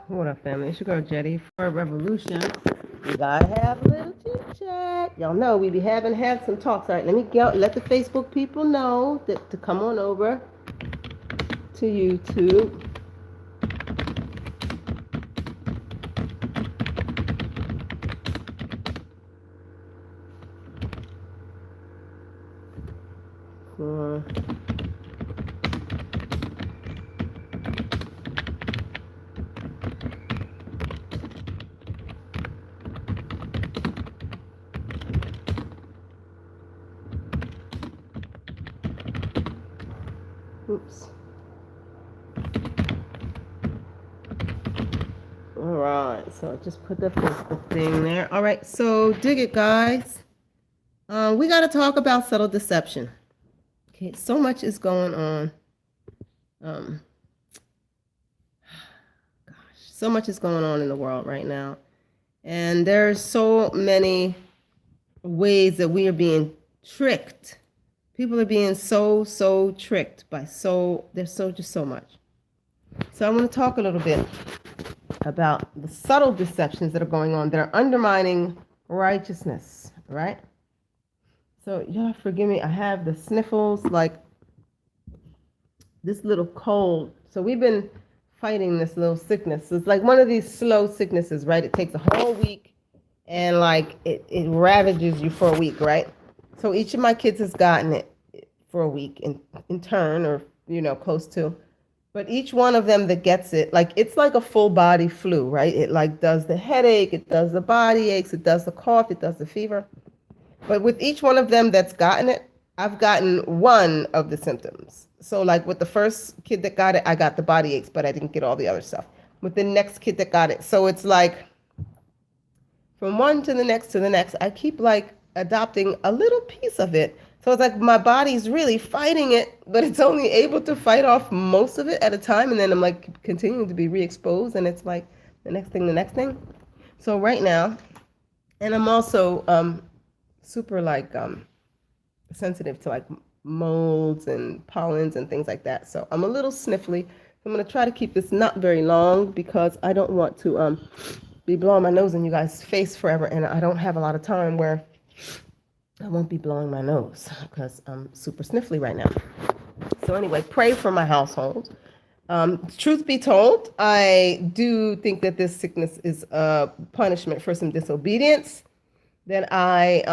What up, family? It's your girl Jetty for Revolution. We gotta have a little chit chat. Y'all know we be had some talks. All right, let me go. Let the Facebook people know that to come on over to YouTube. For oops. All right, so I just put the Facebook thing there. All right, so dig it, guys. We got to talk about subtle deception. Okay, so much is going on. Um, so much is going on in the world right now, and there's so many ways that we are being tricked. People are being so tricked by there's just so much. So I want to talk a little bit about the subtle deceptions that are going on that are undermining righteousness, right? So y'all forgive me, I have the sniffles, like this little cold. So we've been fighting this little sickness. It's like one of these slow sicknesses, right? It takes a whole week and like it ravages you for a week, right? So each of my kids has gotten it for a week in turn, or close to. But each one of them that gets it, like it's like a full body flu, right? It like does the headache, it does the body aches, it does the cough, it does the fever. But with each one of them that's gotten it, I've gotten one of the symptoms. So like with the first kid that got it, I got the body aches, but I didn't get all the other stuff. With the next kid that got it, so it's like from one to the next, I keep like adopting a little piece of it. So it's like my body's really fighting it, but it's only able to fight off most of it at a time. And then I'm like continuing to be re-exposed. And it's like the next thing. So right now, and I'm also super like sensitive to like molds and pollens and things like that. So I'm a little sniffly. I'm going to try to keep this not very long because I don't want to be blowing my nose in you guys' face forever, and I don't have a lot of time where I won't be blowing my nose because I'm super sniffly right now. So anyway, pray for my household. Truth be told, I do think that this sickness is a punishment for some disobedience that I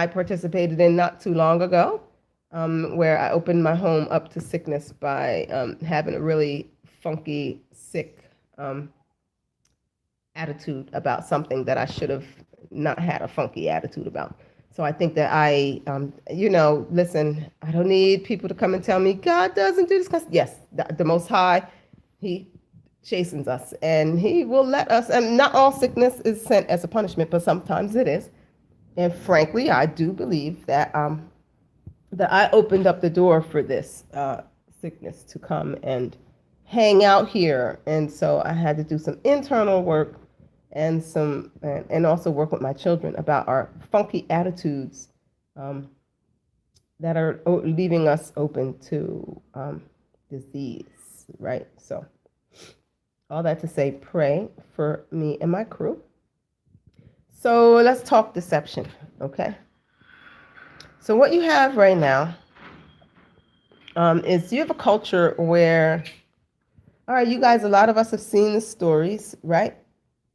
participated in not too long ago, where I opened my home up to sickness by having a really funky, sick attitude about something that I should have not had a funky attitude about. So I think that listen, I don't need people to come and tell me God doesn't do this. Because yes, the Most High, He chastens us and He will let us, and not all sickness is sent as a punishment, but sometimes it is. And frankly, I do believe that that I opened up the door for this sickness to come and hang out here. And so I had to do some internal work and also work with my children about our funky attitudes that are leaving us open to disease, right? So all that to say, pray for me and my crew. So let's talk deception, okay? So what you have right now is you have a culture where, all right, you guys, a lot of us have seen the stories, right?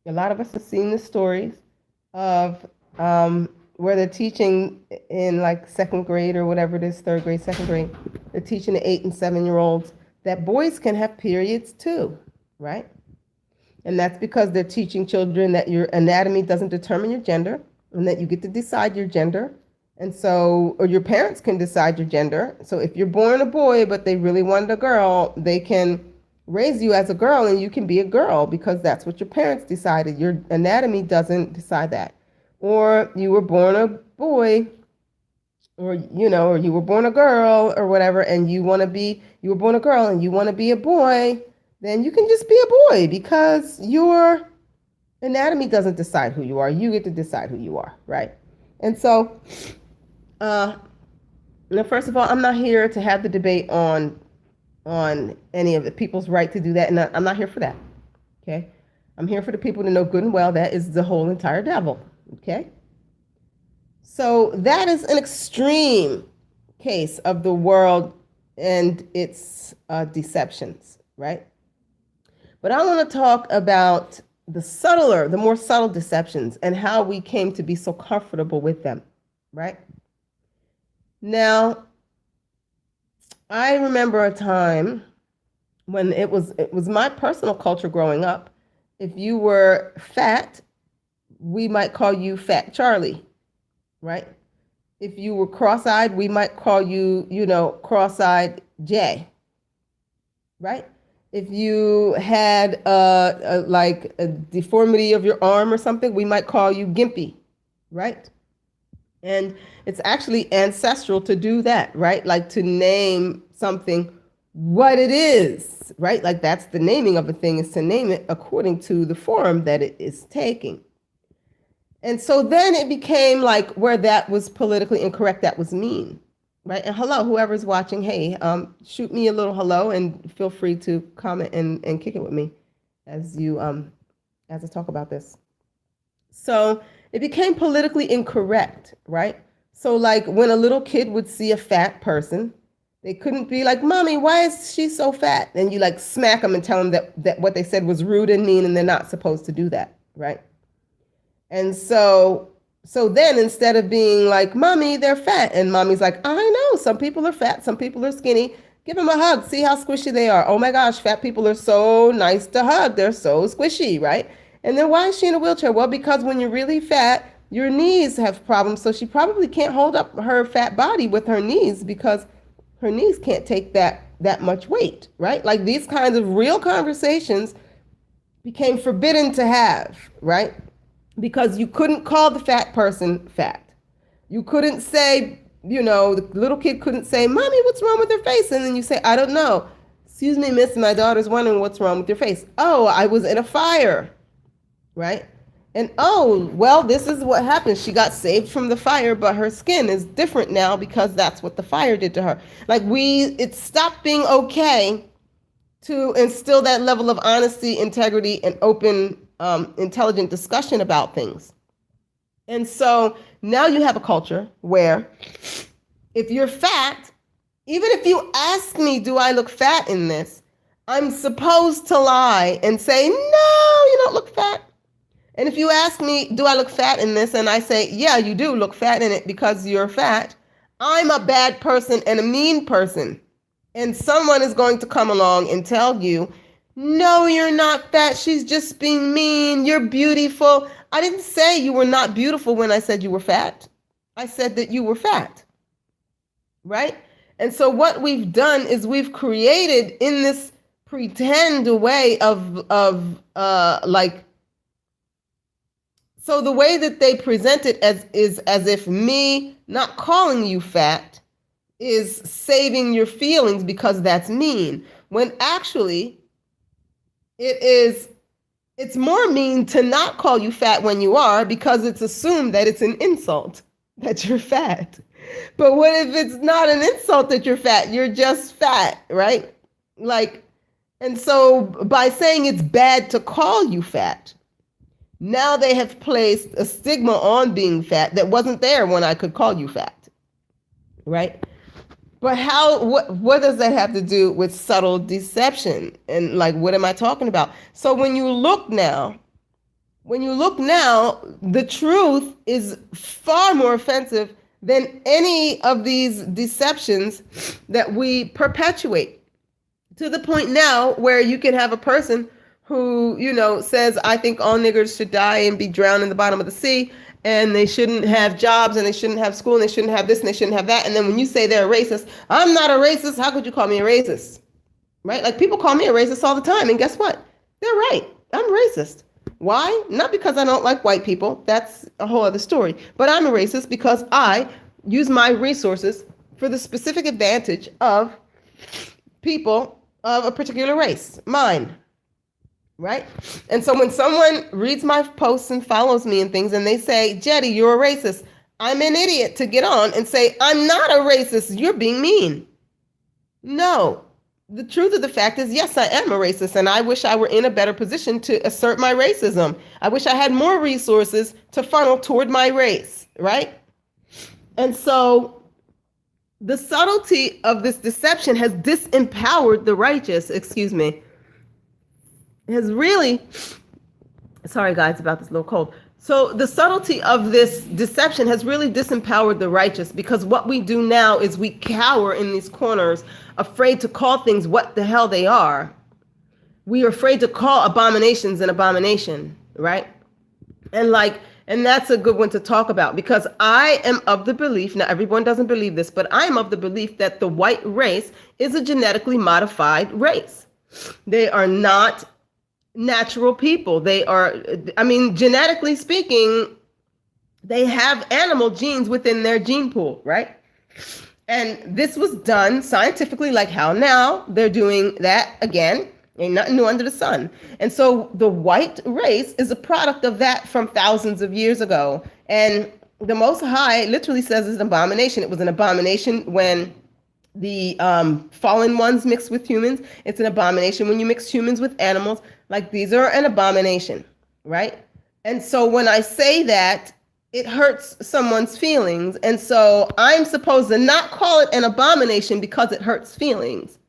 A lot of us have seen the stories of where they're teaching in like second grade or whatever it is, third grade, second grade, they're teaching the 8 and 7-year-olds that boys can have periods too, right? And that's because they're teaching children that your anatomy doesn't determine your gender and that you get to decide your gender. And so, or your parents can decide your gender. So if you're born a boy, but they really wanted a girl, they can raise you as a girl and you can be a girl because that's what your parents decided. Your anatomy doesn't decide that. Or you were born a boy, or you were born a girl or whatever, and you were born a girl and you want to be a boy, then you can just be a boy because your anatomy doesn't decide who you are. You get to decide who you are, right? And so, now first of all, I'm not here to have the debate on on any of the people's right to do that, and I'm not here for that. Okay, I'm here for the people to know good and well that is the whole entire devil. Okay, so that is an extreme case of the world and its deceptions, right? But I want to talk about the more subtle deceptions and how we came to be so comfortable with them, right? Now, I remember a time when it was my personal culture growing up. If you were fat, we might call you Fat Charlie, right? If you were cross-eyed, we might call you, cross-eyed Jay, right? If you had like a deformity of your arm or something, we might call you Gimpy, right? And it's actually ancestral to do that, right? Like to name something what it is, right? Like that's the naming of a thing, is to name it according to the form that it is taking. And so then it became like where that was politically incorrect, that was mean, right? And hello, whoever's watching, hey, shoot me a little hello and feel free to comment and kick it with me as I talk about this. So it became politically incorrect, right? So like when a little kid would see a fat person, they couldn't be like, Mommy, why is she so fat? And you like smack them and tell them that what they said was rude and mean and they're not supposed to do that, right? And so then instead of being like, Mommy, they're fat, and Mommy's like, I know, some people are fat, some people are skinny, give them a hug, see how squishy they are. Oh my gosh, fat people are so nice to hug, they're so squishy, right? And then why is she in a wheelchair? Well, because when you're really fat, your knees have problems, so she probably can't hold up her fat body with her knees because her knees can't take that much weight, right? Like these kinds of real conversations became forbidden to have, right? Because you couldn't call the fat person fat. You couldn't say, the little kid couldn't say, Mommy, what's wrong with her face? And then you say, I don't know. Excuse me, miss, my daughter's wondering what's wrong with your face. Oh, I was in a fire, right? And oh, well, this is what happened. She got saved from the fire, but her skin is different now because that's what the fire did to her. Like it stopped being okay to instill that level of honesty, integrity, and open, intelligent discussion about things. And so now you have a culture where if you're fat, even if you ask me, do I look fat in this? I'm supposed to lie and say, no, you don't look fat. And if you ask me, do I look fat in this? And I say, yeah, you do look fat in it because you're fat. I'm a bad person and a mean person. And someone is going to come along and tell you, no, you're not fat. She's just being mean. You're beautiful. I didn't say you were not beautiful when I said you were fat. I said that you were fat, right? And so what we've done is we've created in this pretend way so the way that they present it is as if me not calling you fat is saving your feelings because that's mean, when actually it's more mean to not call you fat when you are, because it's assumed that it's an insult that you're fat. But what if it's not an insult that you're fat? You're just fat, right? And so by saying it's bad to call you fat, now they have placed a stigma on being fat that wasn't there when I could call you fat, right? But what does that have to do with subtle deception? And what am I talking about? So when you look now, the truth is far more offensive than any of these deceptions that we perpetuate, to the point now where you can have a person who, says, I think all niggers should die and be drowned in the bottom of the sea, and they shouldn't have jobs, and they shouldn't have school, and they shouldn't have this, and they shouldn't have that. And then when you say they're a racist, I'm not a racist. How could you call me a racist? Right? Like, people call me a racist all the time, and guess what? They're right. I'm racist. Why? Not because I don't like white people. That's a whole other story. But I'm a racist because I use my resources for the specific advantage of people of a particular race, mine. Right? And so when someone reads my posts and follows me and things, and they say, Jetty, you're a racist, I'm an idiot to get on and say, I'm not a racist, you're being mean. No, the truth of the fact is, yes, I am a racist, and I wish I were in a better position to assert my racism. I wish I had more resources to funnel toward my race, right? And so the subtlety of this deception has disempowered the righteous, has really, sorry guys about this little cold. So the subtlety of this deception has really disempowered the righteous, because what we do now is we cower in these corners, afraid to call things what the hell they are. We are afraid to call abominations an abomination, right? And that's a good one to talk about, because I am of the belief, now everyone doesn't believe this, but I am of the belief that the white race is a genetically modified race. They are not natural people. They are, genetically speaking, they have animal genes within their gene pool, right? And this was done scientifically, like how now they're doing that again. Ain't nothing new under the sun. And so the white race is a product of that from thousands of years ago. And the Most High literally says it's an abomination. It was an abomination when the fallen ones mixed with humans. It's an abomination when you mix humans with animals. Like, these are an abomination, right? And so when I say that, it hurts someone's feelings. And so I'm supposed to not call it an abomination because it hurts feelings,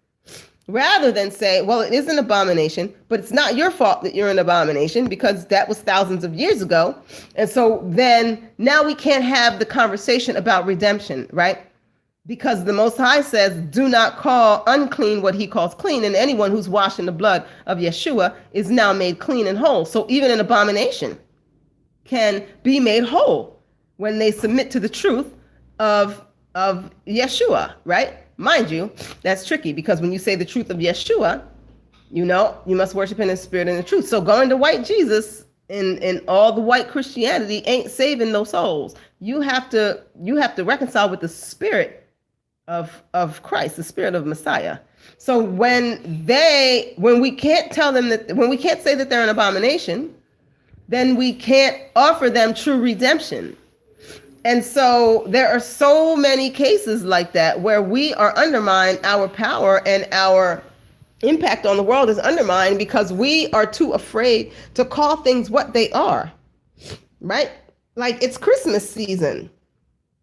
rather than say, well, it is an abomination, but it's not your fault that you're an abomination, because that was thousands of years ago. And so then now we can't have the conversation about redemption, right? Because the Most High says, do not call unclean what he calls clean. And anyone who's washed in the blood of Yeshua is now made clean and whole. So even an abomination can be made whole when they submit to the truth of Yeshua, right? Mind you, that's tricky, because when you say the truth of Yeshua, you must worship in the spirit and the truth. So going to white Jesus and all the white Christianity ain't saving those souls. You have to reconcile with the spirit of Christ, the spirit of Messiah. So when we can't tell them that, when we can't say that they're an abomination, then we can't offer them true redemption. And so there are so many cases like that where we are undermined, our power and our impact on the world is undermined because we are too afraid to call things what they are, right? Like, it's Christmas season.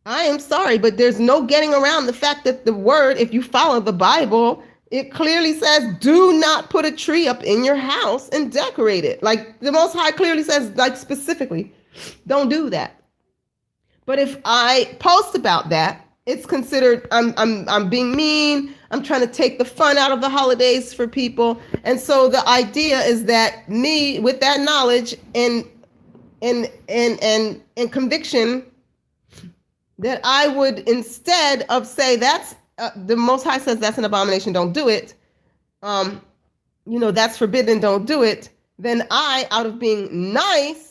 I am sorry, but there's no getting around the fact that the word, if you follow the Bible, it clearly says, do not put a tree up in your house and decorate it. Like, the Most High clearly says, like, specifically, don't do that. But if I post about that, it's considered I'm being mean. I'm trying to take the fun out of the holidays for people. And so the idea is that me, with that knowledge and conviction, that I would, instead of say that's the Most High says that's an abomination, don't do it. That's forbidden, don't do it. Then I, out of being nice,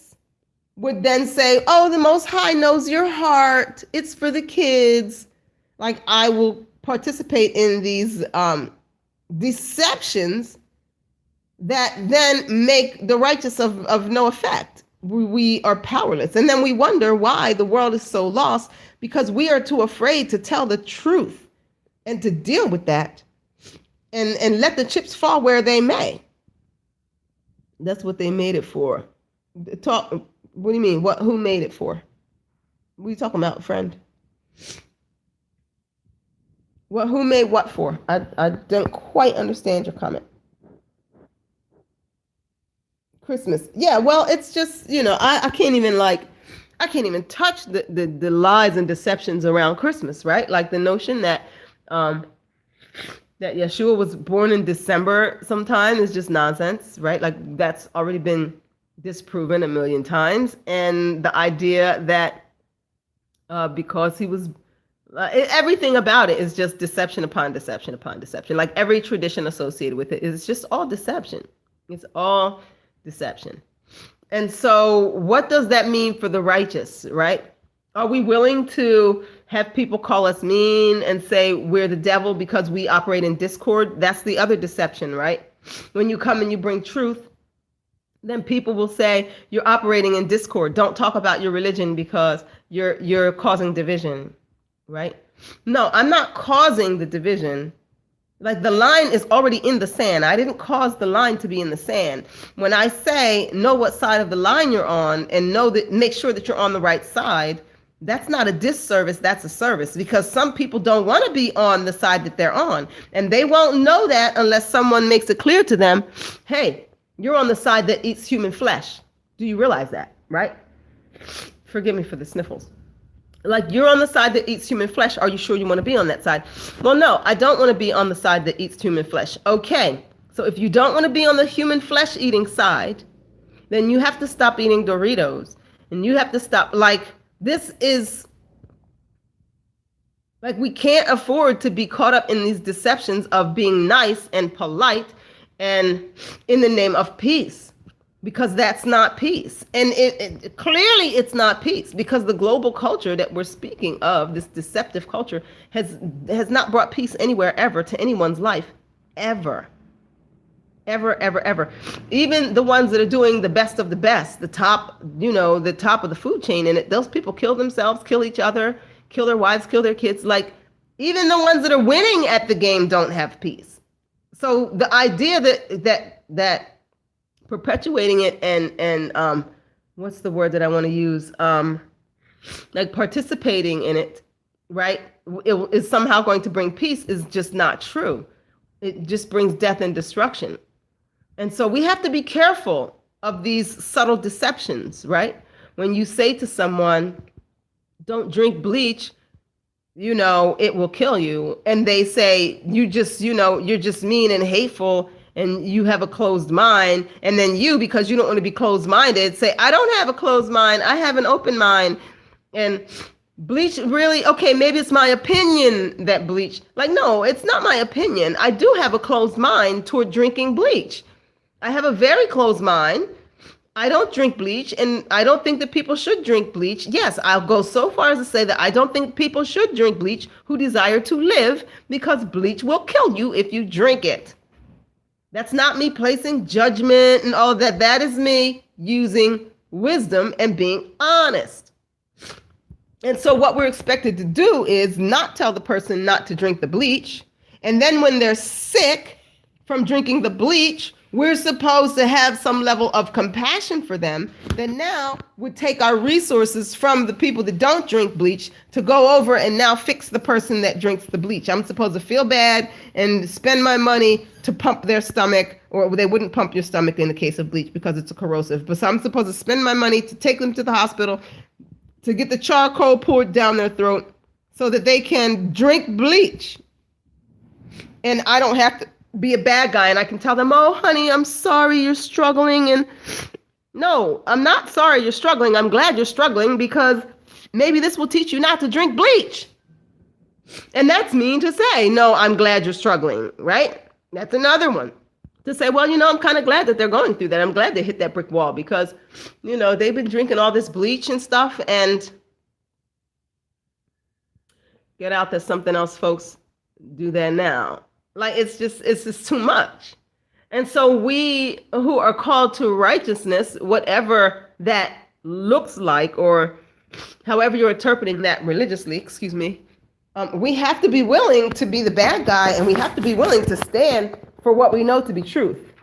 would then say, oh, the Most High knows your heart. It's for the kids. Like, I will participate in these deceptions that then make the righteous of no effect. We are powerless. And then we wonder why the world is so lost, because we are too afraid to tell the truth and to deal with that and let the chips fall where they may. That's what they made it for. What do you mean? Who made it for? What are you talking about, friend? Who made what for? I don't quite understand your comment. Christmas. Yeah, well, it's just, I can't even touch the lies and deceptions around Christmas, right? Like the notion that that Yeshua was born in December sometime is just nonsense, right? Like, that's already been disproven a million times. And the idea that because he was everything about it is just deception upon deception upon deception. Like, every tradition associated with it is just all deception. It's all deception. And so what does that mean for the righteous, right? Are we willing to have people call us mean and say we're the devil because we operate in discord? That's the other deception, right? When you come and you bring truth, then people will say you're operating in discord. Don't talk about your religion because you're causing division, right? No, I'm not causing the division. Like the line is already in the sand. I didn't cause the line to be in the sand. When I say know what side of the line you're on and know that, make sure that you're on the right side, that's not a disservice, that's a service, because some people don't want to be on the side that they're on. And they won't know that unless someone makes it clear to them, hey, you're on the side that eats human flesh. Do you realize that, right? Forgive me for the sniffles. Like, you're on the side that eats human flesh. Are you sure you want to be on that side? Well, no, I don't want to be on the side that eats human flesh. Okay, so if you don't want to be on the human flesh eating side, then you have to stop eating Doritos. And you have to stop, like, this is, like, we can't afford to be caught up in these deceptions of being nice and polite and in the name of peace. Because that's not peace. And it clearly it's not peace, because the global culture that we're speaking of, this deceptive culture, has not brought peace anywhere ever to anyone's life, ever. Ever, ever, ever. Even the ones that are doing the best of the best, the top, the top of the food chain in it, those people kill themselves, kill each other, kill their wives, kill their kids. Like, even the ones that are winning at the game don't have peace. So the idea that perpetuating it and what's the word that I want to use? Like participating in it, right? It is somehow going to bring peace is just not true. It just brings death and destruction. And so we have to be careful of these subtle deceptions, right? When you say to someone, don't drink bleach, it will kill you. And they say, you're just mean and hateful and you have a closed mind. And then you, because you don't want to be closed-minded, say, I don't have a closed mind. I have an open mind. And bleach, really? Okay, maybe it's my opinion that bleach. Like, no, it's not my opinion. I do have a closed mind toward drinking bleach. I have a very closed mind. I don't drink bleach, and I don't think that people should drink bleach. Yes, I'll go so far as to say that I don't think people should drink bleach who desire to live, because bleach will kill you if you drink it. That's not me placing judgment and all that. That is me using wisdom and being honest. And so what we're expected to do is not tell the person not to drink the bleach. And then when they're sick from drinking the bleach, we're supposed to have some level of compassion for them that now would take our resources from the people that don't drink bleach to go over and now fix the person that drinks the bleach. I'm supposed to feel bad and spend my money to pump their stomach, or they wouldn't pump your stomach in the case of bleach because it's a corrosive. But so I'm supposed to spend my money to take them to the hospital to get the charcoal poured down their throat so that they can drink bleach. And I don't have to be a bad guy and I can tell them, oh, honey, I'm sorry you're struggling. And no, I'm not sorry you're struggling. I'm glad you're struggling, because maybe this will teach you not to drink bleach. And that's mean to say, no, I'm glad you're struggling, right? That's another one. To say, well, I'm kind of glad that they're going through that. I'm glad they hit that brick wall because, they've been drinking all this bleach and stuff, and get out, there's something else, folks. Do that now. Like, it's just too much. And so we who are called to righteousness, whatever that looks like, or however you're interpreting that religiously, we have to be willing to be the bad guy, and we have to be willing to stand for what we know to be truth.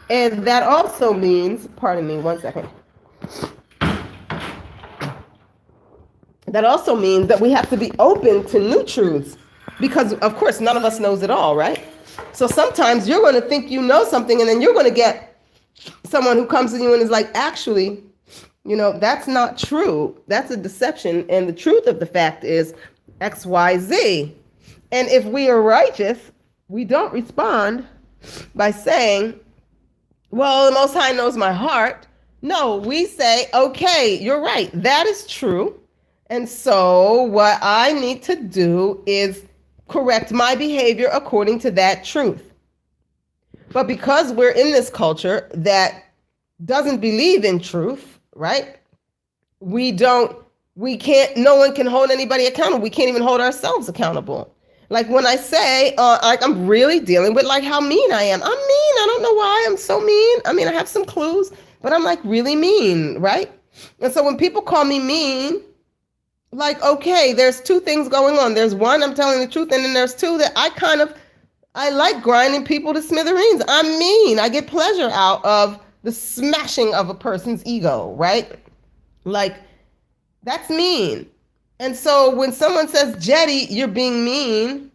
And that also means, pardon me, one second. That also means that we have to be open to new truths, because of course none of us knows it all, right? So sometimes you're going to think you know something, and then you're going to get someone who comes to you and is like, actually, that's not true. That's a deception. And the truth of the fact is X, Y, Z. And if we are righteous, we don't respond by saying, well, the Most High knows my heart. No, we say, okay, you're right. That is true. And so what I need to do is correct my behavior according to that truth. But because we're in this culture that doesn't believe in truth, right? No one can hold anybody accountable. We can't even hold ourselves accountable. Like when I say, I'm really dealing with like how mean I am. I'm mean. I don't know why I'm so mean. I mean, I have some clues, but I'm like really mean, right? And so when people call me mean, like, okay, there's two things going on. There's one, I'm telling the truth, and then there's two that I kind of I like grinding people to smithereens. I'm mean. I get pleasure out of the smashing of a person's ego, right? Like, that's mean. And so when someone says, Jetty, you're being mean,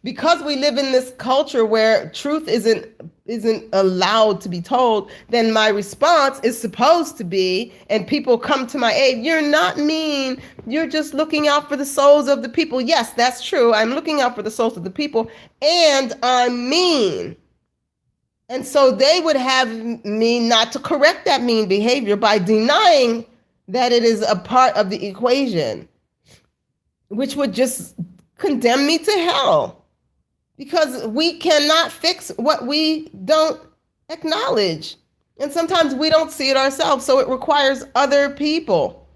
because we live in this culture where truth isn't allowed to be told, then my response is supposed to be, and people come to my aid, you're not mean, you're just looking out for the souls of the people. Yes, that's true. I'm looking out for the souls of the people, and I'm mean. And so they would have me not to correct that mean behavior by denying that it is a part of the equation, which would just condemn me to hell. Because we cannot fix what we don't acknowledge. And sometimes we don't see it ourselves, so it requires other people.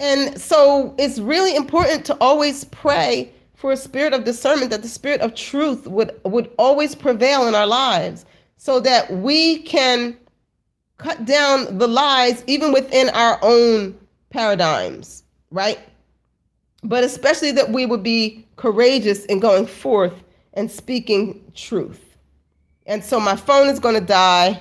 And so it's really important to always pray for a spirit of discernment, that the spirit of truth would always prevail in our lives, so that we can cut down the lies even within our own paradigms, right? But especially that we would be courageous in going forth and speaking truth. And so my phone is going to die.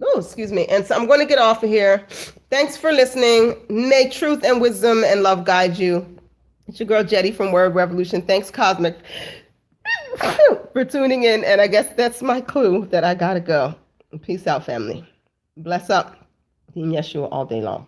Oh, excuse me. And so I'm going to get off of here. Thanks for listening. May truth and wisdom and love guide you. It's your girl Jetty from Word Revolution. Thanks, Cosmic, for tuning in. And I guess that's my clue that I got to go. Peace out, family. Bless up. Team Yeshua all day long.